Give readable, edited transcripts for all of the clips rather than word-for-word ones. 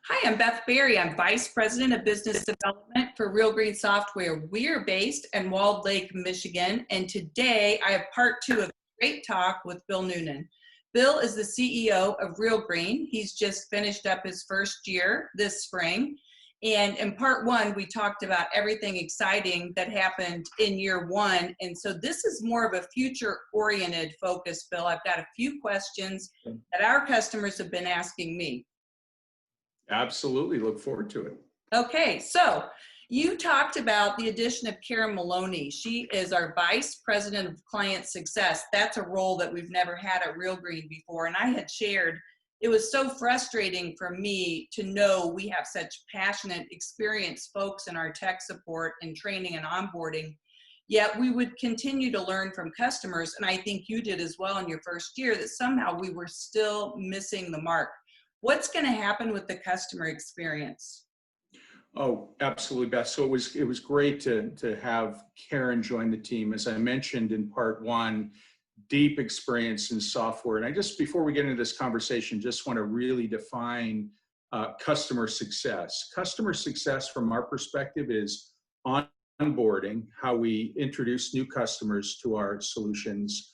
Hi, I'm Beth Berry. I'm Vice President of Business Development for Real Green Software. We're based in Walled Lake, Michigan, and today I have part two of a great talk with Bill Nunan. Bill is the CEO of Real Green. He's just finished up his first year this spring. And in part one, we talked about everything exciting that happened in year one. And so this is more of a future-oriented focus, Bill. I've got a few questions that our customers have been asking me. Absolutely. Look forward to it. Okay, so you talked about the addition of Karen Maloney. She is our Vice President of Client Success. That's a role that we've never had at Real Green before. And I had shared, it was so frustrating for me to know we have such passionate, experienced folks in our tech support and training and onboarding, yet we would continue to learn from customers. And I think you did as well in your first year, that somehow we were still missing the mark. What's going to happen with the customer experience? Oh, absolutely, Beth. So it was great to have Karen join the team. As I mentioned in part one, deep experience in software. And I just, before we get into this conversation, just want to really define customer success. Customer success from our perspective is onboarding, how we introduce new customers to our solutions.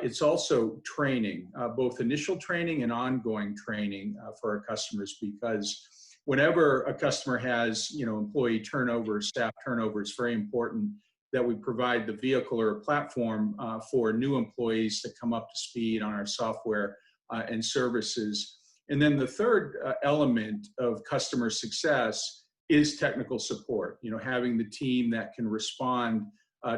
It's also training, both initial training and ongoing training for our customers, because whenever a customer has, employee turnover, staff turnover, it's very important that we provide the vehicle or platform for new employees to come up to speed on our software and services. And then the third element of customer success is technical support, having the team that can respond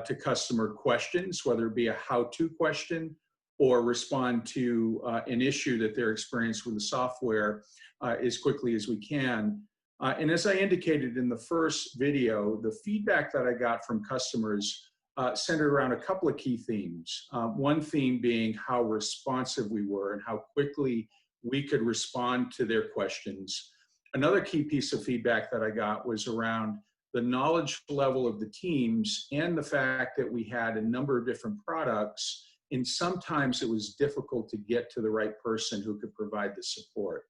to customer questions, whether it be a how-to question or respond to an issue that they're experiencing with the software as quickly as we can. And as I indicated in the first video, the feedback that I got from customers centered around a couple of key themes. One theme being how responsive we were and how quickly we could respond to their questions. Another key piece of feedback that I got was around the knowledge level of the teams and the fact that we had a number of different products, and sometimes it was difficult to get to the right person who could provide the support.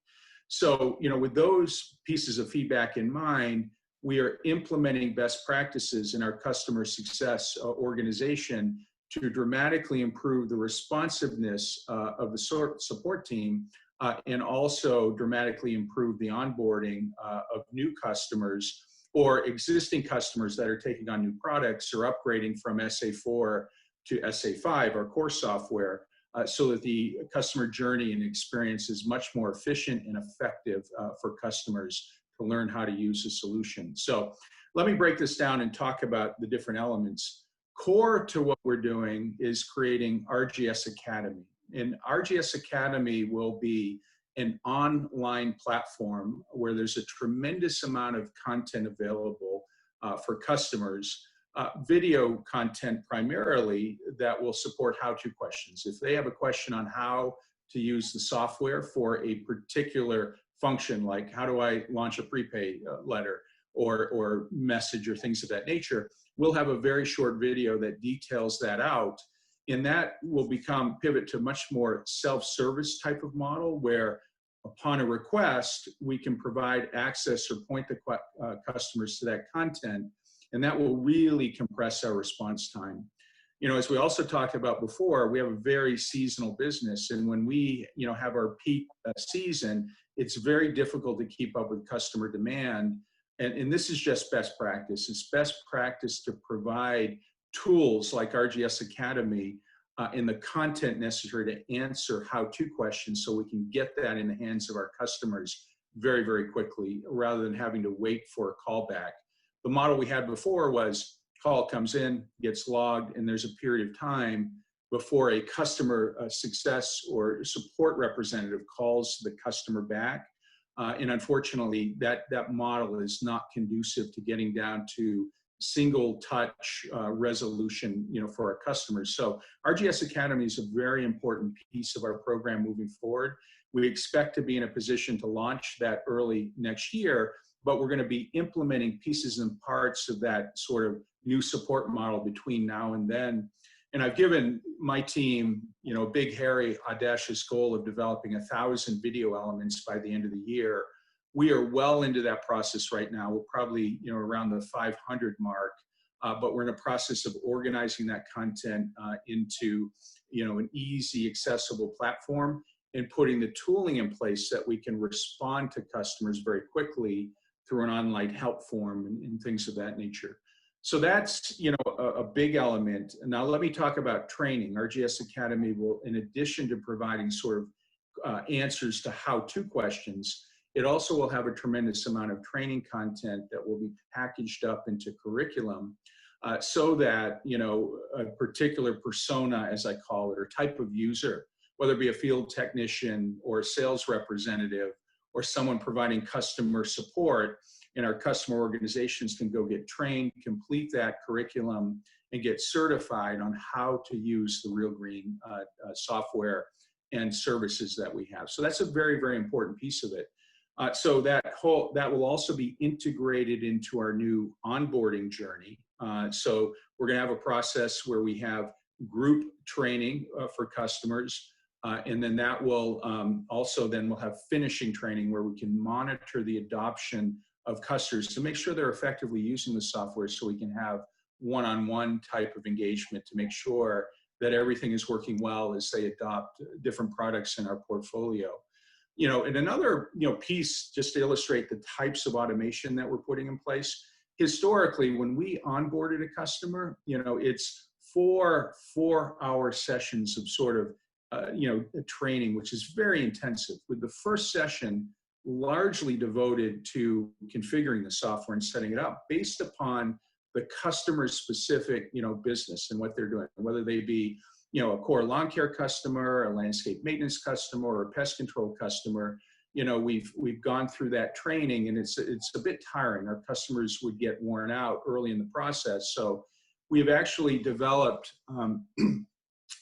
So, with those pieces of feedback in mind, we are implementing best practices in our customer success organization to dramatically improve the responsiveness of the support team and also dramatically improve the onboarding of new customers or existing customers that are taking on new products or upgrading from SA4 to SA5, our core software, so that the customer journey and experience is much more efficient and effective for customers to learn how to use the solution. So let me break this down and talk about the different elements. Core to what we're doing is creating RGS Academy. And RGS Academy will be an online platform where there's a tremendous amount of content available for customers, video content primarily that will support how-to questions. If they have a question on how to use the software for a particular function, like how do I launch a prepay letter or message or things of that nature, we'll have a very short video that details that out. And that will pivot to much more self-service type of model where upon a request, we can provide access or point the customers to that content, and that will really compress our response time. As we also talked about before, we have a very seasonal business, and when we have our peak season, it's very difficult to keep up with customer demand. And this is just best practice. It's best practice to provide tools like RGS Academy and the content necessary to answer how-to questions so we can get that in the hands of our customers very, very quickly rather than having to wait for a callback. The model we had before was call comes in, gets logged, and there's a period of time before a customer success or support representative calls the customer back. And unfortunately, that model is not conducive to getting down to single touch resolution, for our customers. So RGS Academy is a very important piece of our program moving forward. We expect to be in a position to launch that early next year, but we're going to be implementing pieces and parts of that sort of new support model between now and then. And I've given my team, a big, hairy, audacious goal of developing 1,000 video elements by the end of the year. We are well into that process right now. We're probably, around the 500 mark, but we're in a process of organizing that content into, an easy, accessible platform and putting the tooling in place that we can respond to customers very quickly through an online help form and things of that nature. So that's, a big element. Now let me talk about training. RGS Academy will, in addition to providing sort of answers to how-to questions, it also will have a tremendous amount of training content that will be packaged up into curriculum so that, a particular persona, as I call it, or type of user, whether it be a field technician or a sales representative or someone providing customer support, and our customer organizations can go get trained, complete that curriculum, and get certified on how to use the Real Green software and services that we have. So that's a very, very important piece of it. So that will also be integrated into our new onboarding journey. So we're going to have a process where we have group training for customers, and then that will we'll have finishing training where we can monitor the adoption of customers to make sure they're effectively using the software, so we can have one-on-one type of engagement to make sure that everything is working well as they adopt different products in our portfolio. And another, piece just to illustrate the types of automation that we're putting in place. Historically, when we onboarded a customer, it's 4-hour sessions of sort of, training, which is very intensive, with the first session largely devoted to configuring the software and setting it up based upon the customer's specific, business and what they're doing, whether they be, a core lawn care customer, a landscape maintenance customer, or a pest control customer. We've gone through that training, and it's a bit tiring. Our customers would get worn out early in the process. So we've actually developed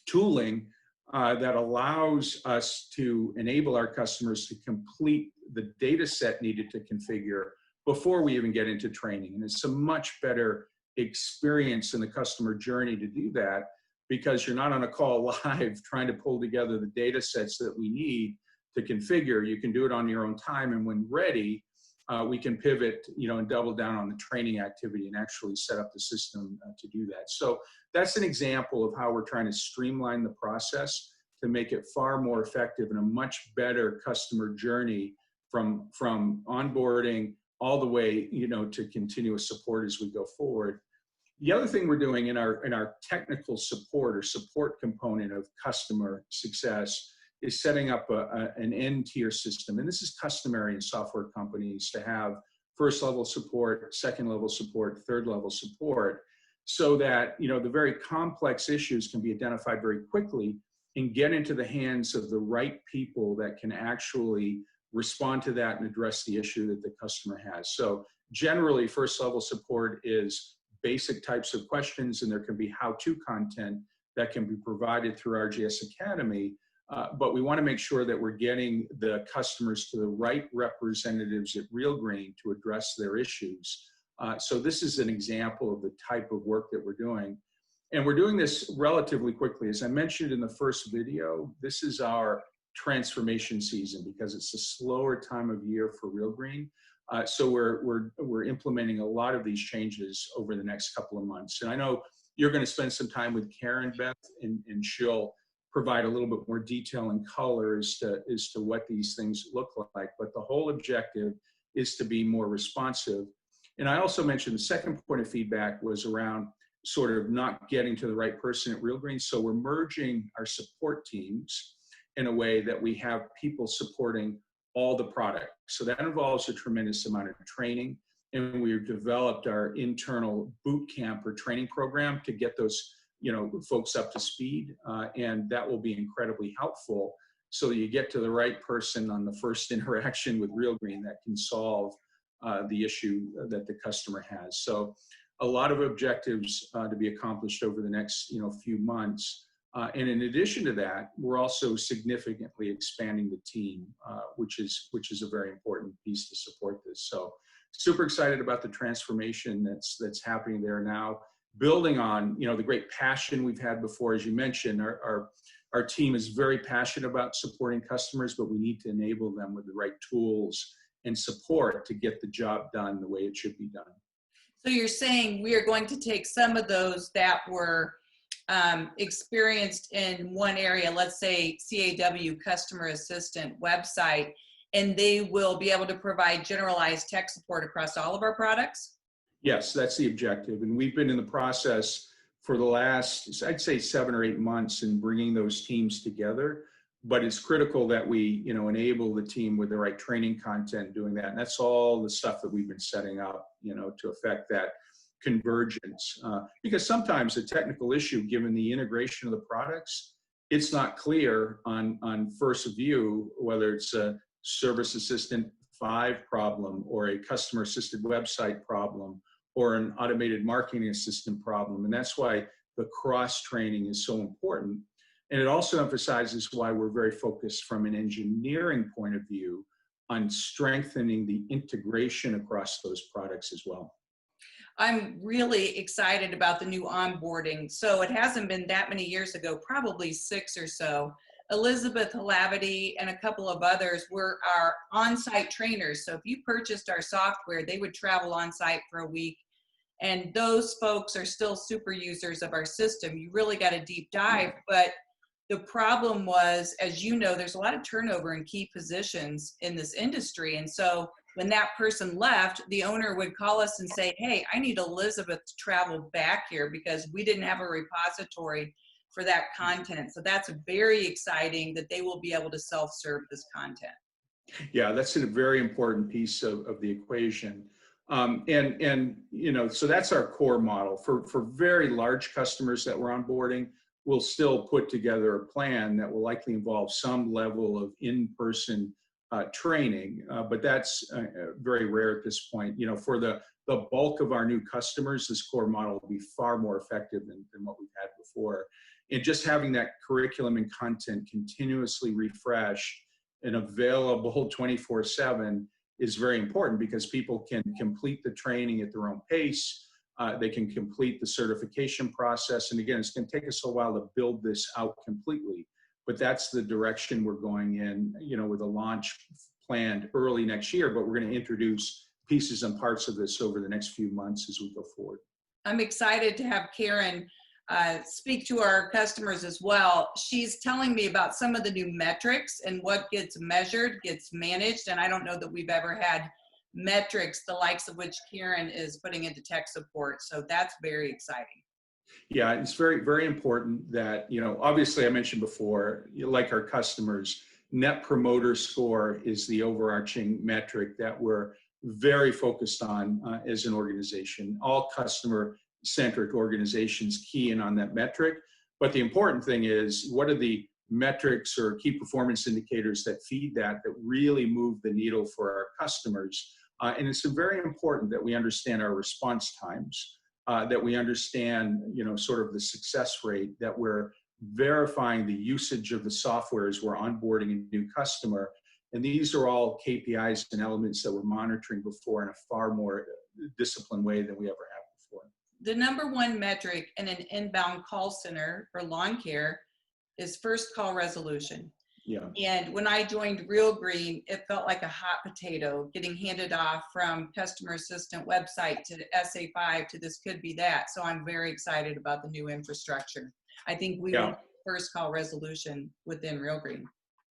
tooling that allows us to enable our customers to complete the data set needed to configure before we even get into training. And it's a much better experience in the customer journey to do that, because you're not on a call live trying to pull together the data sets that we need to configure. You can do it on your own time, and when ready, we can pivot, and double down on the training activity and actually set up the system to do that. So that's an example of how we're trying to streamline the process to make it far more effective and a much better customer journey from onboarding all the way, to continuous support as we go forward. The other thing we're doing in our technical support or support component of customer success is setting up an N-tier system. And this is customary in software companies to have first-level support, second-level support, third-level support, so that, the very complex issues can be identified very quickly and get into the hands of the right people that can actually respond to that and address the issue that the customer has. So generally, first-level support is basic types of questions, and there can be how-to content that can be provided through RGS Academy. But we want to make sure that we're getting the customers to the right representatives at Real Green to address their issues. So this is an example of the type of work that we're doing. And we're doing this relatively quickly. As I mentioned in the first video, this is our transformation season because it's a slower time of year for Real Green. So we're implementing a lot of these changes over the next couple of months. And I know you're going to spend some time with Karen, Beth, and she'll provide a little bit more detail and color as to what these things look like. But the whole objective is to be more responsive. And I also mentioned the second point of feedback was around sort of not getting to the right person at Real Green. So we're merging our support teams in a way that we have people supporting all the product. So that involves a tremendous amount of training. And we've developed our internal boot camp or training program to get those folks up to speed. And that will be incredibly helpful. So you get to the right person on the first interaction with Real Green that can solve the issue that the customer has. So a lot of objectives to be accomplished over the next few months. And in addition to that, we're also significantly expanding the team, which is a very important piece to support this. So super excited about the transformation that's happening there now, building on the great passion we've had before. As you mentioned, our team is very passionate about supporting customers, but we need to enable them with the right tools and support to get the job done the way it should be done. So you're saying we are going to take some of those that were experienced in one area, let's say CAW, Customer Assistant website, and they will be able to provide generalized tech support across all of our products? Yes, that's the objective. And we've been in the process for the last, I'd say 7 or 8 months in bringing those teams together. But it's critical that we, enable the team with the right training content doing that. And that's all the stuff that we've been setting up, to affect that convergence. Because sometimes a technical issue, given the integration of the products, it's not clear on first view whether it's a Service Assistant 5 problem or a customer assisted website problem or an automated marketing assistant problem. And that's why the cross training is so important. And it also emphasizes why we're very focused from an engineering point of view on strengthening the integration across those products as well. I'm really excited about the new onboarding. So it hasn't been that many years ago, probably 6 or so. Elizabeth Halavity and a couple of others were our on-site trainers. So if you purchased our software, they would travel on-site for a week. And those folks are still super users of our system. You really got a deep dive, but the problem was, as you know, there's a lot of turnover in key positions in this industry. And so when that person left, the owner would call us and say, hey, I need Elizabeth to travel back here because we didn't have a repository for that content. So that's very exciting that they will be able to self-serve this content. Yeah, that's a very important piece of the equation. So that's our core model. For very large customers that we're onboarding, we'll still put together a plan that will likely involve some level of in-person training, but that's very rare at this point. For the bulk of our new customers, this core model will be far more effective than what we've had before. And just having that curriculum and content continuously refreshed and available 24/7 is very important because people can complete the training at their own pace. They can complete the certification process. And again, it's going to take us a while to build this out completely, but that's the direction we're going in, with a launch planned early next year, but we're going to introduce pieces and parts of this over the next few months as we go forward. I'm excited to have Karen speak to our customers as well. She's telling me about some of the new metrics and what gets measured, gets managed. And I don't know that we've ever had metrics the likes of which Karen is putting into tech support. So that's very exciting. Yeah, it's very, very important that, obviously I mentioned before, like our customers, Net Promoter Score is the overarching metric that we're very focused on as an organization. All customer-centric organizations key in on that metric. But the important thing is, what are the metrics or key performance indicators that feed that really move the needle for our customers? And it's very important that we understand our response times, that we understand, sort of the success rate, that we're verifying the usage of the software as we're onboarding a new customer. And these are all KPIs and elements that we're monitoring before in a far more disciplined way than we ever have before. The number one metric in an inbound call center for lawn care is first call resolution. Yeah. And when I joined Real Green, it felt like a hot potato getting handed off from customer assistant website to SA5 to this could be that. So I'm very excited about the new infrastructure. I think we will first call resolution within Real Green.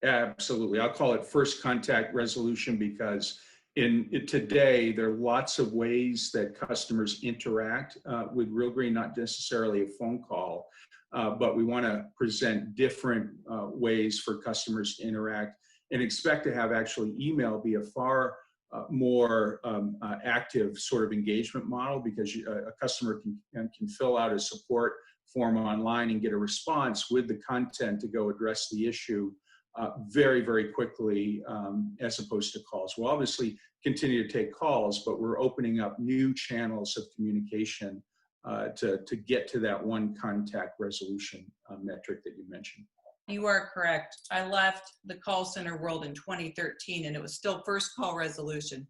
Absolutely. I'll call it first contact resolution because today there are lots of ways that customers interact with Real Green, not necessarily a phone call. But we want to present different ways for customers to interact and expect to have actually email be a far more active sort of engagement model because a customer can fill out a support form online and get a response with the content to go address the issue very, very quickly as opposed to calls. We'll obviously continue to take calls, but we're opening up new channels of communication to get to that one contact resolution metric that you mentioned. You are correct. I left the call center world in 2013 and it was still first call resolution.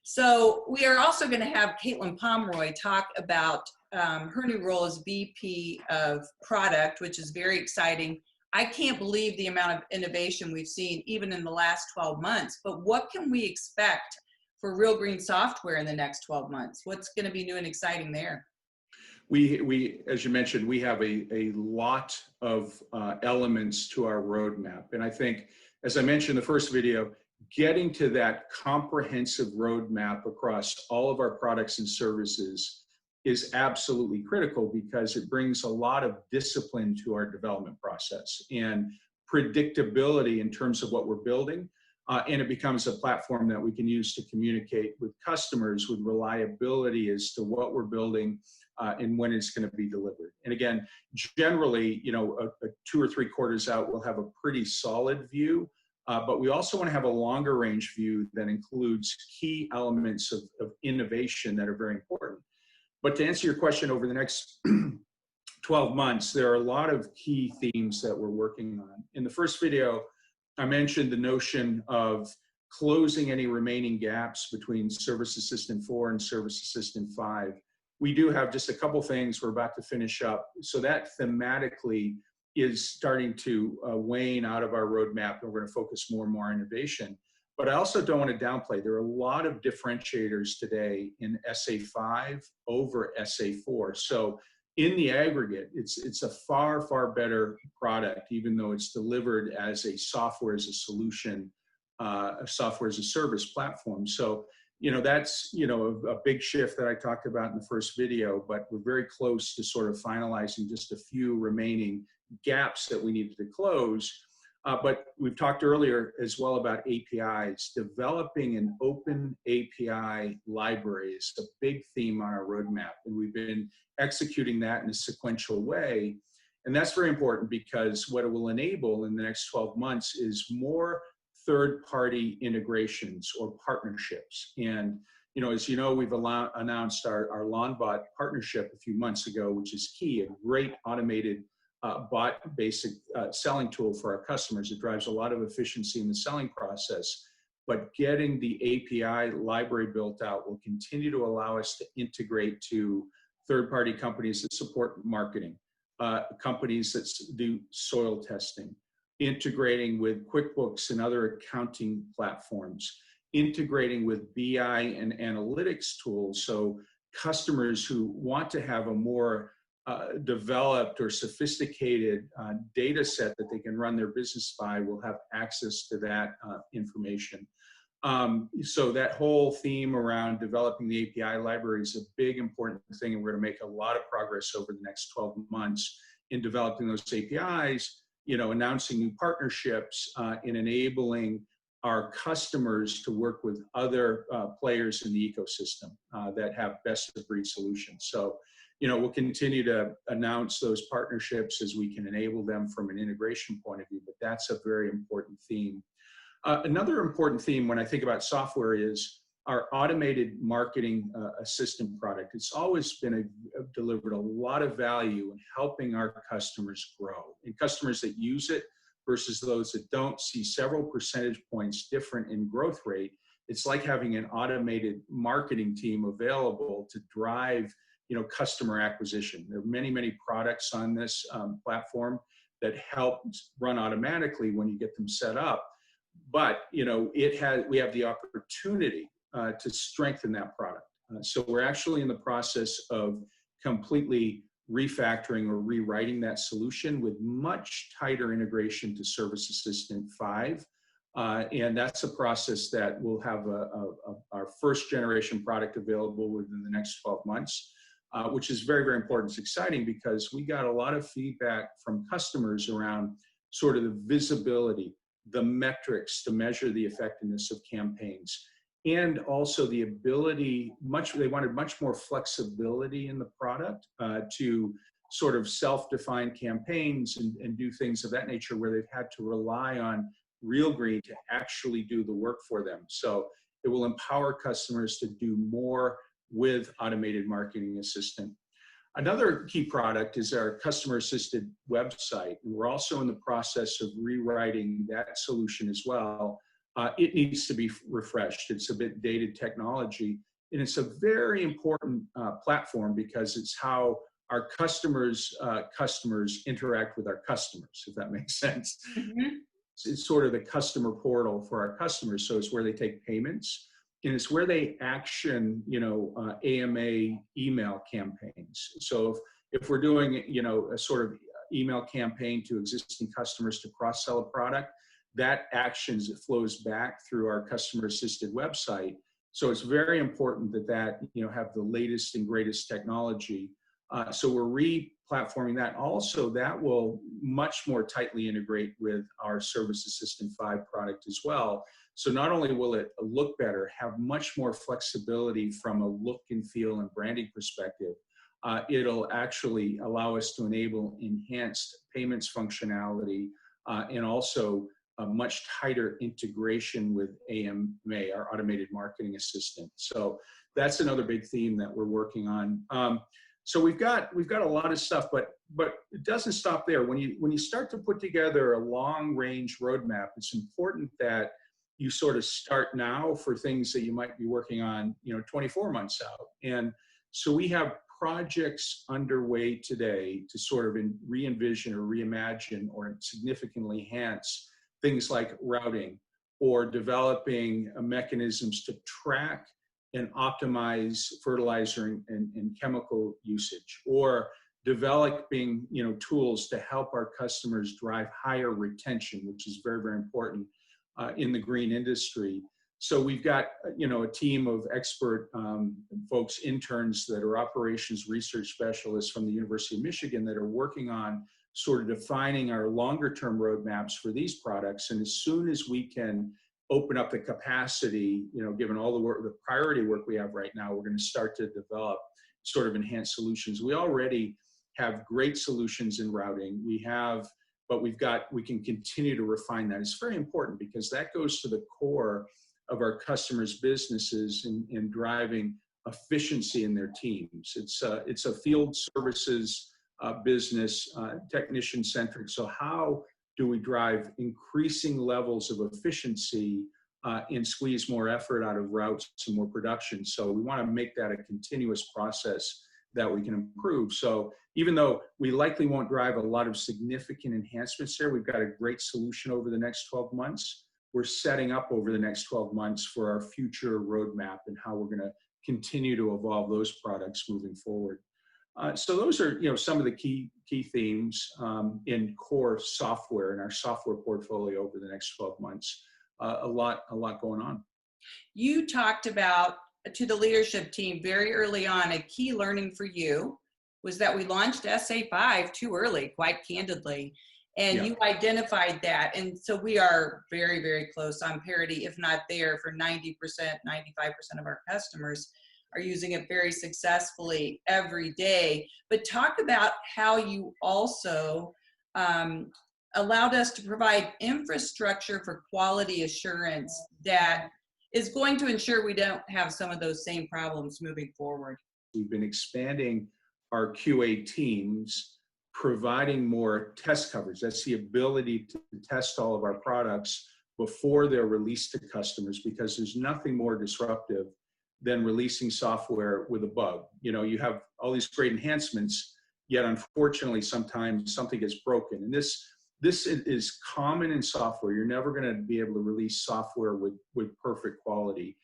So we are also going to have Caitlin Pomeroy talk about her new role as VP of product, which is very exciting. I can't believe the amount of innovation we've seen even in the last 12 months, but what can we expect for Real Green Software in the next 12 months? What's going to be new and exciting there? We, as you mentioned, we have a lot of elements to our roadmap. And I think, as I mentioned in the first video, getting to that comprehensive roadmap across all of our products and services is absolutely critical, because it brings a lot of discipline to our development process and predictability in terms of what we're building. And it becomes a platform that we can use to communicate with customers with reliability as to what we're building and when it's going to be delivered. And again, generally, you know, a 2 or 3 quarters out, we'll have a pretty solid view. But we also want to have a longer range view that includes key elements of innovation that are very important. But to answer your question, over the next 12 months, there are a lot of key themes that we're working on. In the first video, I mentioned the notion of closing any remaining gaps between Service Assistant 4 and Service Assistant 5. We do have just a couple things we're about to finish up. So that thematically is starting to wane out of our roadmap, and we're going to focus more and more on innovation. But I also don't want to downplay, there are a lot of differentiators today in SA5 over SA4. So in the aggregate, it's a far, far better product, even though it's delivered as a software as a solution, a software as a service platform. So, you know, that's, you know, a big shift that I talked about in the first video, but we're very close to sort of finalizing just a few remaining gaps that we needed to close. But we've talked earlier as well about APIs. Developing an open API library is a big theme on our roadmap, and we've been executing that in a sequential way. And that's very important, because what it will enable in the next 12 months is more third-party integrations or partnerships. And, you know, as you know, we've announced our LawnBot partnership a few months ago, which is key, a great automated bot basic selling tool for our customers. It drives a lot of efficiency in the selling process, but getting the API library built out will continue to allow us to integrate to third-party companies that support marketing, companies that do soil testing, integrating with QuickBooks and other accounting platforms, integrating with BI and analytics tools. So customers who want to have a more developed or sophisticated data set that they can run their business by will have access to that information. So that whole theme around developing the API library is a big important thing, and we're going to make a lot of progress over the next 12 months in developing those APIs, you know, announcing new partnerships, and enabling our customers to work with other players in the ecosystem that have best of breed solutions. So, you know, we'll continue to announce those partnerships as we can enable them from an integration point of view, but that's a very important theme. Another important theme when I think about software is our automated marketing assistant product. It's always been delivered a lot of value in helping our customers grow, and customers that use it versus those that don't see several percentage points different in growth rate. It's like having an automated marketing team available to drive, you know, customer acquisition. There are many, many products on this platform that help run automatically when you get them set up. But, you know, we have the opportunity to strengthen that product. So we're actually in the process of completely refactoring or rewriting that solution with much tighter integration to Service Assistant 5. And that's a process that will have our first generation product available within the next 12 months. Which is very, very important. It's exciting because we got a lot of feedback from customers around sort of the visibility, the metrics to measure the effectiveness of campaigns, and also the ability, they wanted much more flexibility in the product to sort of self-define campaigns and do things of that nature where they've had to rely on Real Green to actually do the work for them. So it will empower customers to do more with automated marketing assistant. Another key product is our customer assisted website. We're also in the process of rewriting that solution as well. It needs to be refreshed. It's a bit dated technology, and it's a very important platform because it's how our customers interact with our customers, if that makes sense. Mhm. It's sort of the customer portal for our customers. So it's where they take payments, and it's where they action, AMA email campaigns. So if we're doing, a sort of email campaign to existing customers to cross-sell a product, that actions, it flows back through our customer-assisted website. So it's very important that have the latest and greatest technology. So we're re-platforming that. Also, that will much more tightly integrate with our Service Assistant 5 product as well. So not only will it look better, have much more flexibility from a look and feel and branding perspective, it'll actually allow us to enable enhanced payments functionality and also a much tighter integration with AMA, our automated marketing assistant. So that's another big theme that we're working on. So we've got a lot of stuff, but it doesn't stop there. When you start to put together a long range roadmap, it's important that you sort of start now for things that you might be working on, 24 months out. And so we have projects underway today to sort of re-envision or reimagine or significantly enhance things like routing or developing mechanisms to track and optimize fertilizer and chemical usage, or developing tools to help our customers drive higher retention, which is very, very important in the green industry. So we've got a team of expert folks, interns that are operations research specialists from the University of Michigan that are working on sort of defining our longer term roadmaps for these products. And as soon as we can open up the capacity, given all the work, the priority work we have right now, we're going to start to develop sort of enhanced solutions. We already have great solutions in routing. But we can continue to refine that. It's very important because that goes to the core of our customers' businesses in driving efficiency in their teams. It's a field services business, technician centric. So how do we drive increasing levels of efficiency and squeeze more effort out of routes and more production? So we want to make that a continuous process that we can improve. So even though we likely won't drive a lot of significant enhancements there, we've got a great solution over the next 12 months. We're setting up over the next 12 months for our future roadmap and how we're going to continue to evolve those products moving forward. So those are, some of the key themes in core software in our software portfolio over the next 12 months. A lot going on. You talked about, to the leadership team very early on, a key learning for you was that we launched SA5 too early, quite candidly. And you identified that. And so we are very, very close on parity, if not there, for 90%, 95% of our customers are using it very successfully every day. But talk about how you also allowed us to provide infrastructure for quality assurance that is going to ensure we don't have some of those same problems moving forward. We've been expanding our QA teams, providing more test coverage. That's the ability to test all of our products before they're released to customers, because there's nothing more disruptive than releasing software with a bug. You have all these great enhancements, yet unfortunately sometimes something gets broken. And this is common in software. You're never going to be able to release software with perfect quality.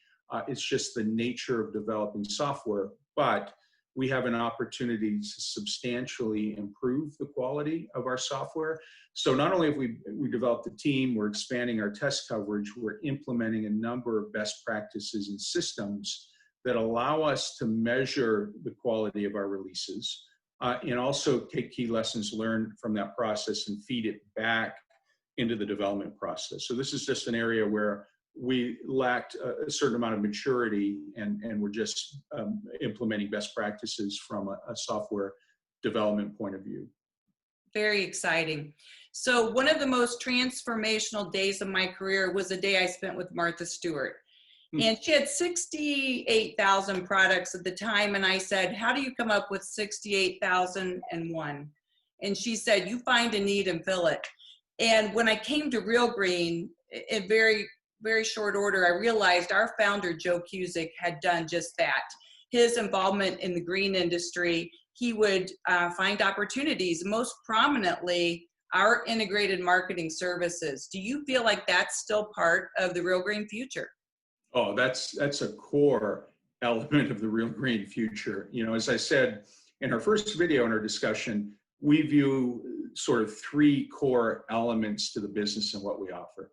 It's just the nature of developing software. But we have an opportunity to substantially improve the quality of our software. So not only have we developed the team, we're expanding our test coverage, we're implementing a number of best practices and systems that allow us to measure the quality of our releases and also take key lessons learned from that process and feed it back into the development process. So this is just an area where we lacked a certain amount of maturity, and we're just implementing best practices from a software development point of view. Very exciting. So one of the most transformational days of my career was a day I spent with Martha Stewart. And she had 68,000 products at the time. And I said, how do you come up with 68,001? And she said, you find a need and fill it. And when I came to Real Green, in very short order, I realized our founder, Joe Cusick, had done just that. His involvement in the green industry he would find opportunities, most prominently our integrated marketing services. Do you feel like that's still part of the Real Green future? Oh, that's a core element of the Real Green future. You know, as I said in our first video in our discussion, we view sort of three core elements to the business and what we offer: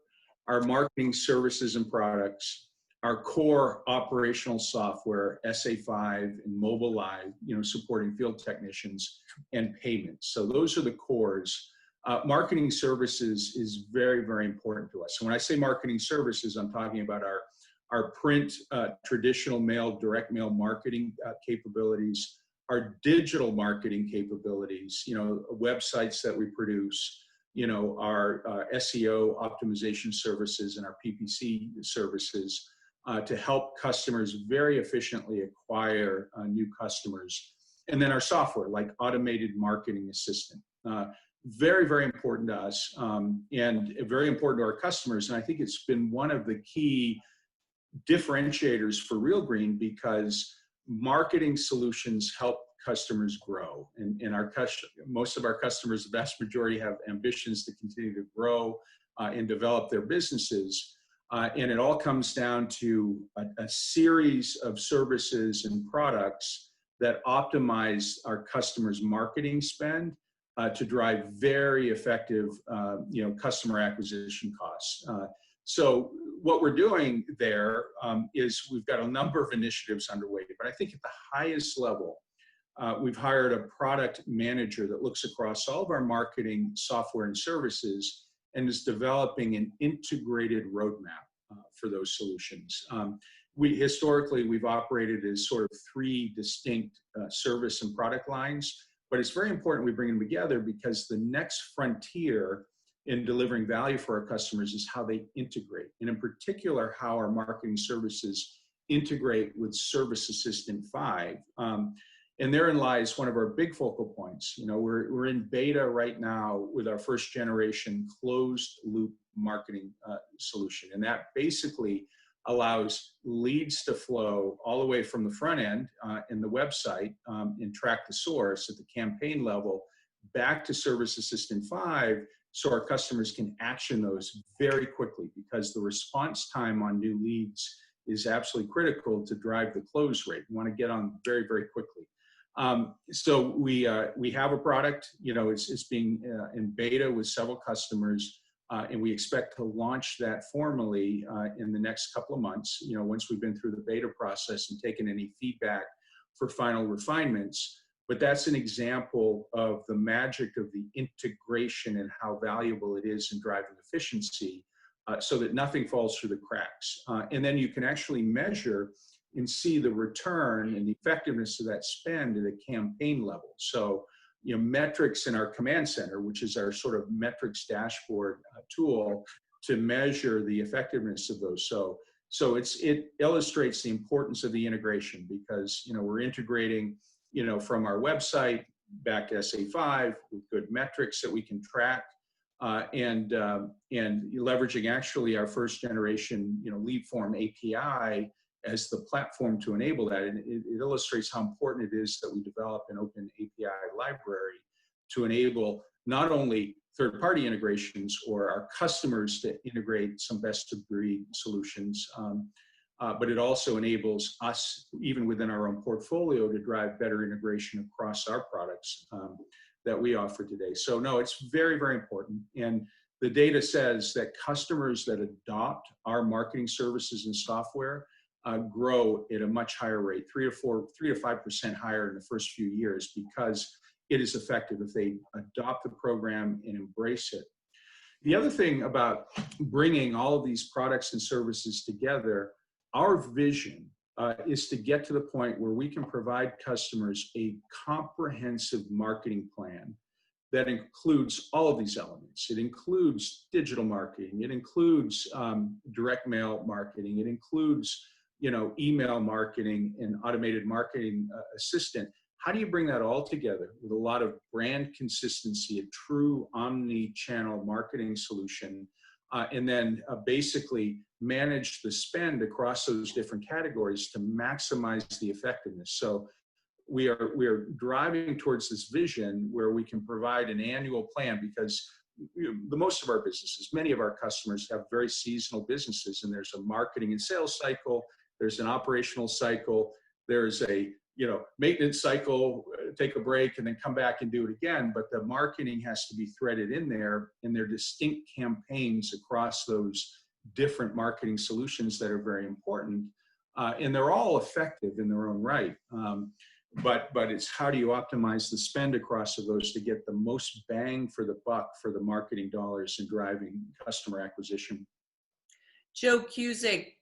our marketing services and products, our core operational software, SA5 and Mobile Live, you know, supporting field technicians, and payments. So those are the cores. Marketing services is very, very important to us. So when I say marketing services, I'm talking about our print, traditional mail, direct mail marketing capabilities, our digital marketing capabilities, you know, websites that we produce, you know, our SEO optimization services and our PPC services to help customers very efficiently acquire new customers. And then our software, like automated marketing assistant. Very, very important to us and very important to our customers. And I think it's been one of the key differentiators for Real Green, because marketing solutions help customers grow. And most of our customers, the vast majority, have ambitions to continue to grow and develop their businesses. And it all comes down to a series of services and products that optimize our customers' marketing spend to drive very effective, you know, customer acquisition costs. So what we're doing there is we've got a number of initiatives underway, but I think at the highest level, we've hired a product manager that looks across all of our marketing software and services and is developing an integrated roadmap for those solutions. Historically, we've operated as sort of three distinct service and product lines, but it's very important we bring them together, because the next frontier in delivering value for our customers is how they integrate, and in particular, how our marketing services integrate with Service Assistant 5. And therein lies one of our big focal points. You know, we're in beta right now with our first generation closed loop marketing solution. And that basically allows leads to flow all the way from the front end in the website and track the source at the campaign level back to Service Assistant 5, so our customers can action those very quickly, because the response time on new leads is absolutely critical to drive the close rate. We want to get on very, very quickly. So we have a product, you know, it's being in beta with several customers, and we expect to launch that formally in the next couple of months, you know, once we've been through the beta process and taken any feedback for final refinements. But that's an example of the magic of the integration and how valuable it is in driving efficiency, so that nothing falls through the cracks. And then you can actually measure and see the return and the effectiveness of that spend at a campaign level. So, you know, metrics in our command center, which is our sort of metrics dashboard tool to measure the effectiveness of those. So it illustrates the importance of the integration, because, you know, we're integrating, you know, from our website back to SA5 with good metrics that we can track, and leveraging actually our first generation, you know, lead form API as the platform to enable that. And it illustrates how important it is that we develop an open API library to enable not only third-party integrations or our customers to integrate some best-of-breed solutions, but it also enables us, even within our own portfolio, to drive better integration across our products that we offer today. So no, it's very, very important. And the data says that customers that adopt our marketing services and software grow at a much higher rate, 3 to 5% higher in the first few years, because it is effective if they adopt the program and embrace it. The other thing about bringing all of these products and services together, our vision is to get to the point where we can provide customers a comprehensive marketing plan that includes all of these elements. It includes digital marketing. It includes direct mail marketing. It includes, you know, email marketing and automated marketing assistant. How do you bring that all together with a lot of brand consistency, a true omni-channel marketing solution, and then basically manage the spend across those different categories to maximize the effectiveness? So we are driving towards this vision where we can provide an annual plan, because the most of our businesses, many of our customers have very seasonal businesses, and there's a marketing and sales cycle, there's an operational cycle, there's a maintenance cycle, take a break and then come back and do it again. But the marketing has to be threaded in there, and there are distinct campaigns across those different marketing solutions that are very important. And they're all effective in their own right. But it's how do you optimize the spend across of those to get the most bang for the buck for the marketing dollars and driving customer acquisition. Joe Cusick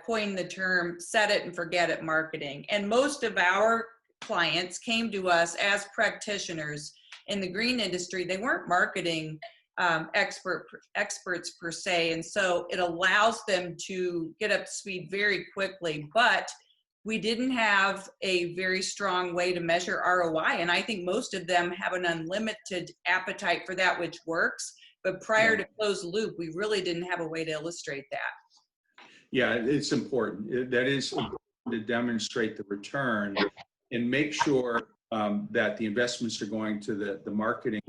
coined the term set it and forget it marketing. And most of our clients came to us as practitioners in the green industry. They weren't marketing experts per se. And so it allows them to get up to speed very quickly. But we didn't have a very strong way to measure ROI. And I think most of them have an unlimited appetite for that which works. But prior to closed loop, we really didn't have a way to illustrate that. Yeah, it's important. That is important to demonstrate the return and make sure that the investments are going to the marketing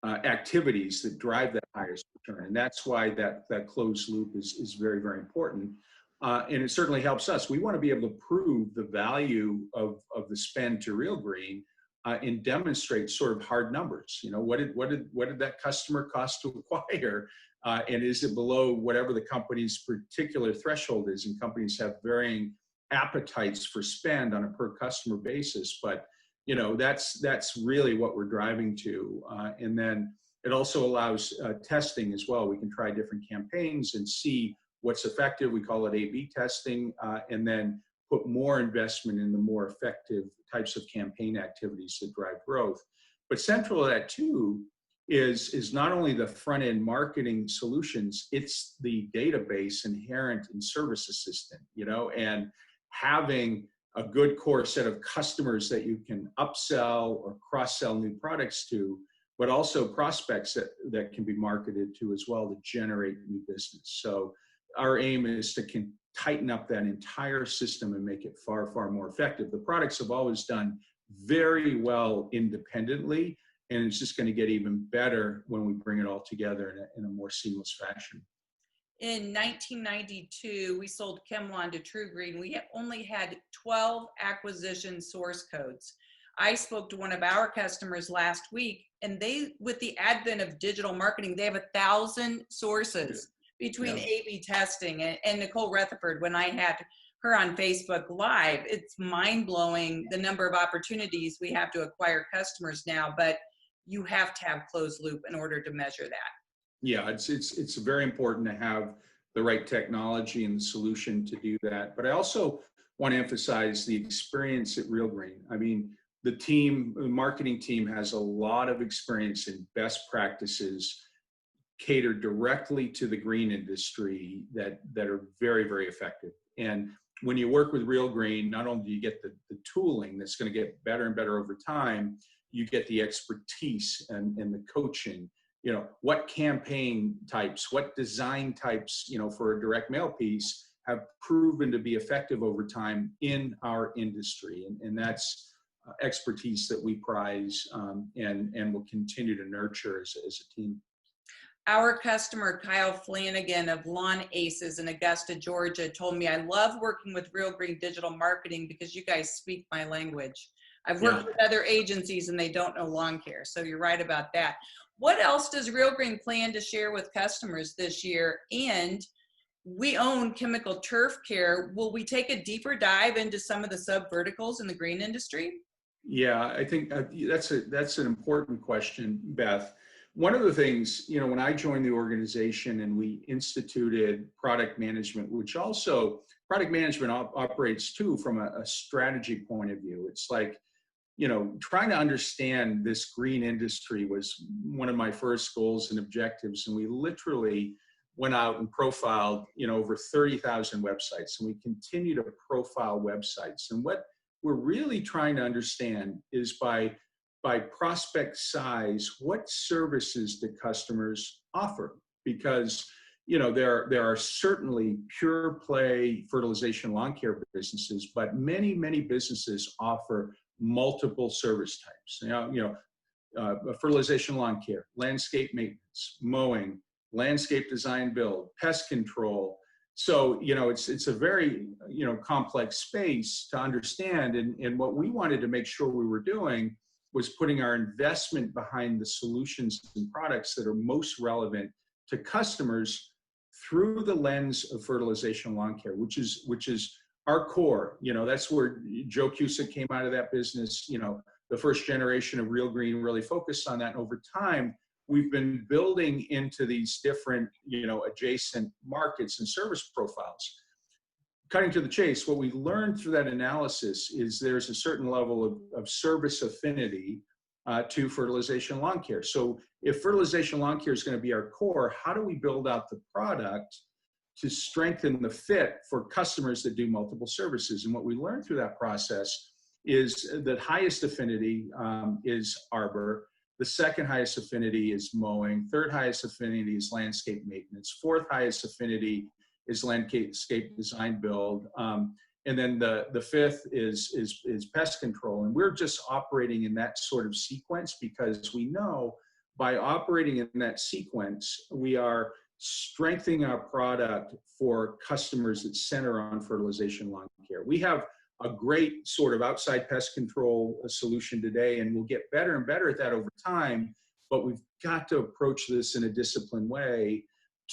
activities that drive that highest return. And that's why that closed loop is very, very important. And it certainly helps us. We want to be able to prove the value of the spend to Real Green and demonstrate sort of hard numbers. What did that customer cost to acquire? And is it below whatever the company's particular threshold is? And companies have varying appetites for spend on a per customer basis. But that's really what we're driving to. And then it also allows testing as well. We can try different campaigns and see what's effective. We call it A/B testing, and then put more investment in the more effective types of campaign activities that drive growth. But central to that too is not only the front-end marketing solutions, it's the database inherent in Service Assistant, and having a good core set of customers that you can upsell or cross-sell new products to, but also prospects that can be marketed to as well to generate new business. So our aim is to tighten up that entire system and make it far, far more effective. The products have always done very well independently, and it's just going to get even better when we bring it all together in a more seamless fashion. In 1992, we sold ChemLawn to TruGreen. We only had 12 acquisition source codes. I spoke to one of our customers last week, and with the advent of digital marketing, they have 1,000 sources between A/B testing. And Nicole Rutherford, when I had her on Facebook Live, it's mind-blowing the number of opportunities we have to acquire customers now, but you have to have closed loop in order to measure that. Yeah, it's very important to have the right technology and the solution to do that. But I also want to emphasize the experience at Real Green. I mean, the marketing team has a lot of experience in best practices catered directly to the green industry that are very, very effective. And when you work with Real Green, not only do you get the tooling that's going to get better and better over time, you get the expertise and the coaching. What campaign types, what design types, for a direct mail piece have proven to be effective over time in our industry. And that's expertise that we prize and will continue to nurture as a team. Our customer, Kyle Flanagan of Lawn Aces in Augusta, Georgia, told me, I love working with Real Green Digital Marketing because you guys speak my language. I've worked with other agencies and they don't know lawn care. So you're right about that. What else does Real Green plan to share with customers this year? And we own chemical turf care. Will we take a deeper dive into some of the sub verticals in the green industry? Yeah, I think that's an important question, Beth. One of the things, when I joined the organization and we instituted product management, which also product management operates too from a strategy point of view. It's like, trying to understand this green industry was one of my first goals and objectives. And we literally went out and profiled, over 30,000 websites, and we continue to profile websites. And what we're really trying to understand is by prospect size, what services do customers offer? Because, there are certainly pure play fertilization lawn care businesses, but many, many businesses offer multiple service types. Fertilization lawn care, landscape maintenance, mowing, landscape design build, pest control. So, it's a very, complex space to understand. And what we wanted to make sure we were doing was putting our investment behind the solutions and products that are most relevant to customers through the lens of fertilization lawn care, which is our core. That's where Joe Cusick came out of that business. The first generation of Real Green really focused on that. And over time, we've been building into these different, adjacent markets and service profiles. Cutting to the chase, what we learned through that analysis is there's a certain level of service affinity to fertilization lawn care. So if fertilization lawn care is going to be our core, how do we build out the product to strengthen the fit for customers that do multiple services? And what we learned through that process is that highest affinity is arbor. The second highest affinity is mowing. Third highest affinity is landscape maintenance. Fourth highest affinity is landscape design build. And then the fifth is pest control. And we're just operating in that sort of sequence because we know by operating in that sequence, we are strengthening our product for customers that center on fertilization lawn care. We have a great sort of outside pest control solution today, and we'll get better and better at that over time, but we've got to approach this in a disciplined way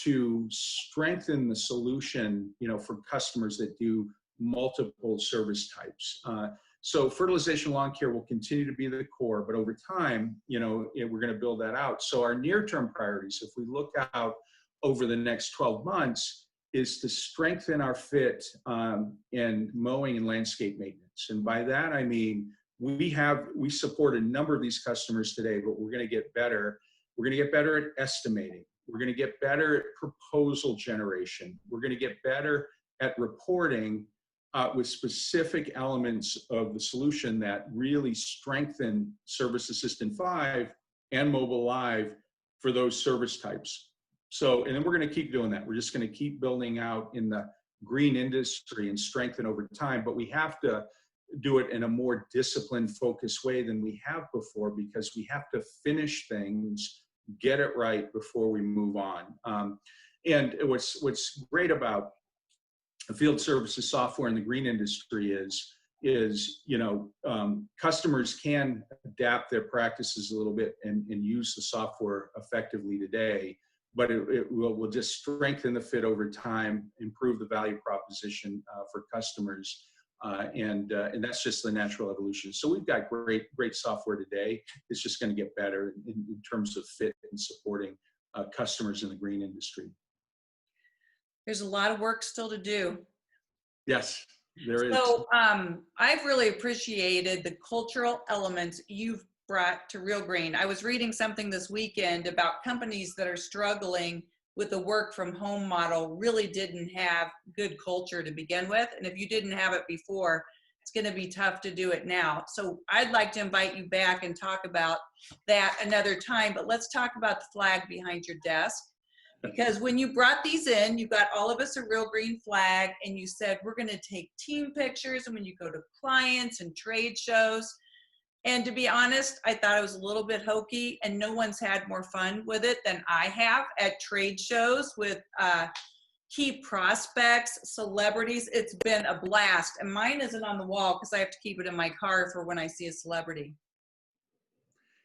to strengthen the solution, for customers that do multiple service types. So fertilization lawn care will continue to be the core, but over time, we're going to build that out. So our near-term priorities, if we look out over the next 12 months, is to strengthen our fit in mowing and landscape maintenance. And by that, I mean, we support a number of these customers today, but we're going to get better. We're going to get better at estimating. We're going to get better at proposal generation. We're going to get better at reporting with specific elements of the solution that really strengthen Service Assistant 5 and Mobile Live for those service types. So, and then we're going to keep doing that. We're just going to keep building out in the green industry and strengthen over time, but we have to do it in a more disciplined, focused way than we have before, because we have to finish things, get it right before we move on. And what's great about the field services software in the green industry is customers can adapt their practices a little bit and use the software effectively today, but it will just strengthen the fit over time, improve the value proposition for customers, and that's just the natural evolution. So we've got great software today. It's just going to get better in terms of fit and supporting customers in the green industry. There's a lot of work still to do. Yes, there is. So I've really appreciated the cultural elements you've brought to Real Green. I was reading something this weekend about companies that are struggling with the work from home model really didn't have good culture to begin with. And if you didn't have it before, it's going to be tough to do it now. So I'd like to invite you back and talk about that another time, but let's talk about the flag behind your desk. Because when you brought these in, you got all of us a Real Green flag, and you said, we're going to take team pictures and when you go to clients and trade shows. And to be honest, I thought it was a little bit hokey, and no one's had more fun with it than I have at trade shows with key prospects, celebrities. It's been a blast. And mine isn't on the wall because I have to keep it in my car for when I see a celebrity.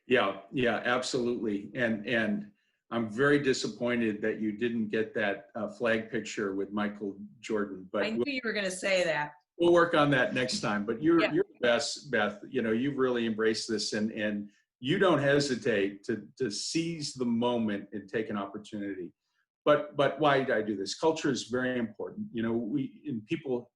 Yeah, absolutely. And I'm very disappointed that you didn't get that flag picture with Michael Jordan. But I knew you were going to say that. We'll work on that next time. But you're the best, Beth. You've really embraced this, and you don't hesitate to seize the moment and take an opportunity. But why did I do this? Culture is very important. People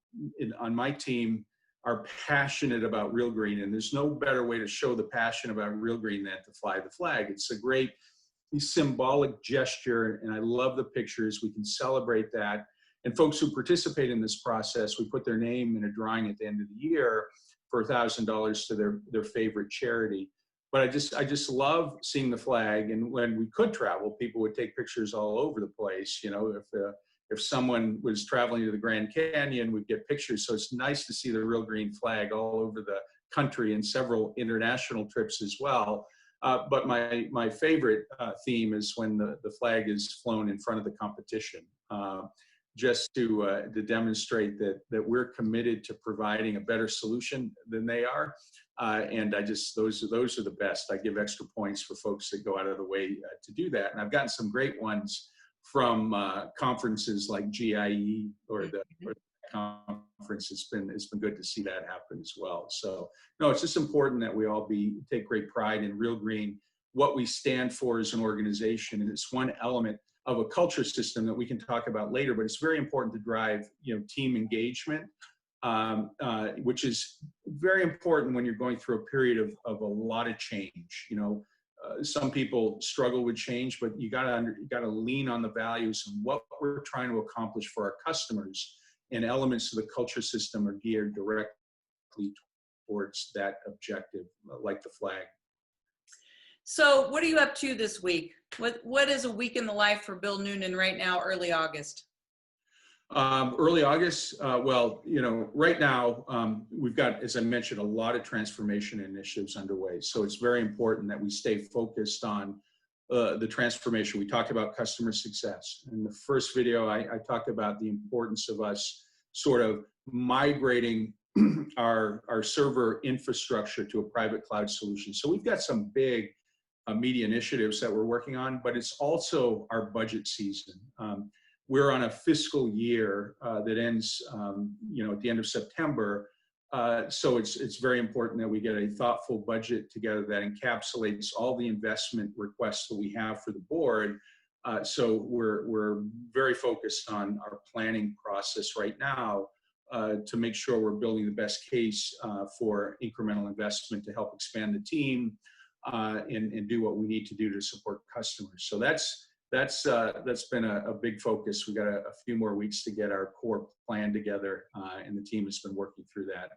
on my team are passionate about Real Green, and there's no better way to show the passion about Real Green than to fly the flag. It's a great symbolic gesture, and I love the pictures. We can celebrate that. And folks who participate in this process, we put their name in a drawing at the end of the year for $1,000 to their favorite charity. But I just love seeing the flag. And when we could travel, people would take pictures all over the place. If someone was traveling to the Grand Canyon, we'd get pictures. So it's nice to see the Real Green flag all over the country and several international trips as well. But my favorite theme is when the flag is flown in front of the competition, just to demonstrate that we're committed to providing a better solution than they are. And those are the best. I give extra points for folks that go out of the way to do that. And I've gotten some great ones from conferences like GIE or the conference. It's been good to see that happen as well. So no, it's just important that we all take great pride in Real Green, what we stand for as an organization, and it's one element of a culture system that we can talk about later. But it's very important to drive team engagement, which is very important when you're going through a period of a lot of change. Some people struggle with change, but you gotta lean on the values and what we're trying to accomplish for our customers. And elements of the culture system are geared directly towards that objective, like the flag. So what are you up to this week? What is a week in the life for Bill Nunan right now, early August? Early August, right now we've got, as I mentioned, a lot of transformation initiatives underway. So it's very important that we stay focused on the transformation. We talked about customer success. In the first video, I talked about the importance of us sort of migrating our server infrastructure to a private cloud solution. So we've got some big media initiatives that we're working on, but it's also our budget season. We're on a fiscal year that ends, at the end of September. So it's very important that we get a thoughtful budget together that encapsulates all the investment requests that we have for the board. So we're very focused on our planning process right now to make sure we're building the best case for incremental investment to help expand the team and do what we need to do to support customers. So that's been a big focus. We got a few more weeks to get our core plan together, and the team has been working through that.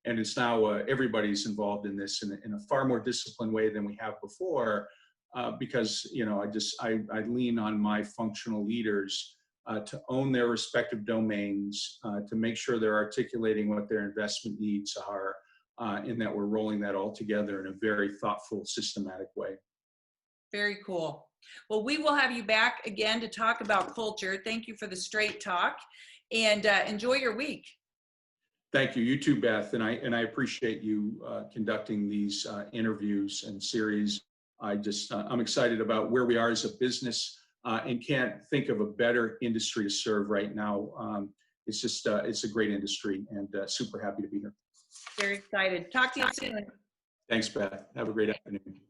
And it's now everybody's involved in this in a far more disciplined way than we have before, because I lean on my functional leaders to own their respective domains, to make sure they're articulating what their investment needs are, and that we're rolling that all together in a very thoughtful, systematic way. Very cool. Well, we will have you back again to talk about culture. Thank you for the straight talk, and enjoy your week. Thank you. You too, Beth. And I appreciate you conducting these interviews and series. I'm excited about where we are as a business, and can't think of a better industry to serve right now. It's a great industry, and super happy to be here. Very excited. Talk to you soon. Thanks, Beth. Have a great afternoon.